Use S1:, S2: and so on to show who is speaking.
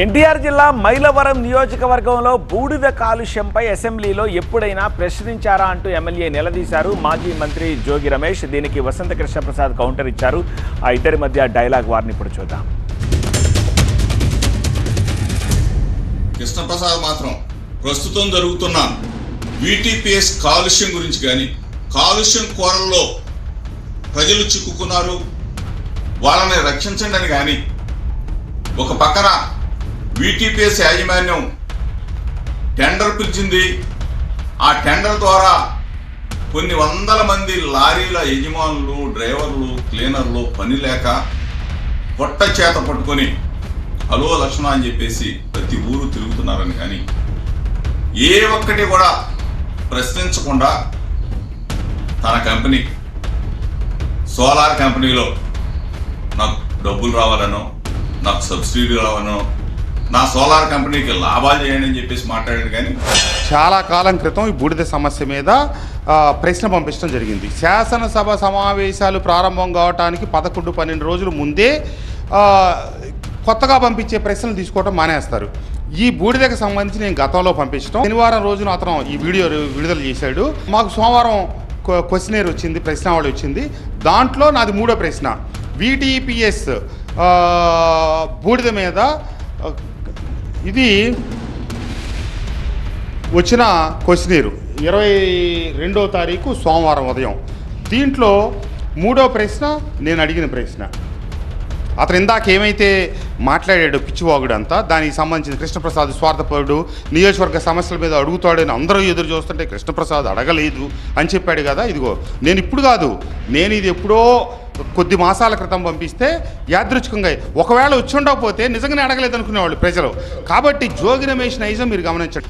S1: ఎన్టీఆర్ జిల్లా మైలవరం నియోజకవర్గంలో బూడిద కాలుష్యంపై అసెంబ్లీలో ఎప్పుడైనా ప్రశ్నించారా అంటూ ఎమ్మెల్యే నిలదీశారు మాజీ మంత్రి జోగి రమేష్. దీనికి వసంత కృష్ణప్రసాద్ కౌంటర్ ఇచ్చారు. ఆ ఇద్దరి మధ్య డైలాగ్ వారిని ఇప్పుడు చూద్దాం.
S2: కృష్ణప్రసాద్ మాత్రం ప్రస్తుతం జరుగుతున్న VTPS కాలుష్యం గురించి కానీ, కాలుష్యం కోరల్లో ప్రజలు చిక్కుకున్నారు, వాళ్ళని రక్షించండి అని కానీ, ఒక పక్కన VTPS యాజమాన్యం టెండర్ పిలిచింది. ఆ టెండర్ ద్వారా కొన్ని వందల మంది లారీల యజమానులు, డ్రైవర్లు, క్లీనర్లు పని లేక పొట్ట చేత పట్టుకొని హలో లక్ష్మణ అని చెప్పేసి ప్రతి ఊరు తిరుగుతున్నారని కానీ ఏ ఒక్కటి కూడా ప్రశ్నించకుండా తన కంపెనీ సోలార్ కంపెనీలో నాకు డబ్బులు రావాలనో, నాకు సబ్సిడీ రావాలనో, నా సోలార్ కంపెనీకి లాభాలు చేయండి అని చెప్పేసి మాట్లాడాడు. కానీ
S3: చాలా కాలం క్రితం ఈ బూడిద సమస్య మీద ప్రశ్న పంపించడం జరిగింది. శాసనసభ సమావేశాలు ప్రారంభం కావడానికి 11-12 రోజుల ముందే కొత్తగా పంపించే ప్రశ్నలు తీసుకోవడం మానేస్తారు. ఈ బూడిదకు సంబంధించి నేను గతంలో పంపించడం, శనివారం రోజున అతను ఈ వీడియో విడుదల చేశాడు. మాకు సోమవారం క్వశ్చనర్ వచ్చింది, ప్రశ్నావళి వచ్చింది. దాంట్లో నాది 3వ ప్రశ్న VTPS బూడిద మీద. ఇది వచ్చిన క్వశ్చనీరు 22వ తారీఖు సోమవారం ఉదయం. దీంట్లో 3వ ప్రశ్న నేను అడిగిన ప్రశ్న. అతను ఇందాక ఏమైతే మాట్లాడాడు పిచ్చివాగుడు అంతా, దానికి సంబంధించిన కృష్ణప్రసాద్ స్వార్థపరుడు, నియోజకవర్గ సమస్యల మీద అడుగుతాడని అందరూ ఎదురు చూస్తుంటే కృష్ణప్రసాద్ అడగలేదు అని చెప్పాడు కదా. ఇదిగో నేను ఇప్పుడు కాదు, నేను ఇది ఎప్పుడో కొద్ది మాసాల క్రితం పంపిస్తే యాదృచ్ఛికంగా ఒకవేళ వచ్చి ఉండకపోతే నిజంగానే అడగలేదు అనుకునేవాళ్ళు ప్రజలు. కాబట్టి జోగి రమేష్ నైజం మీరు గమనించండి.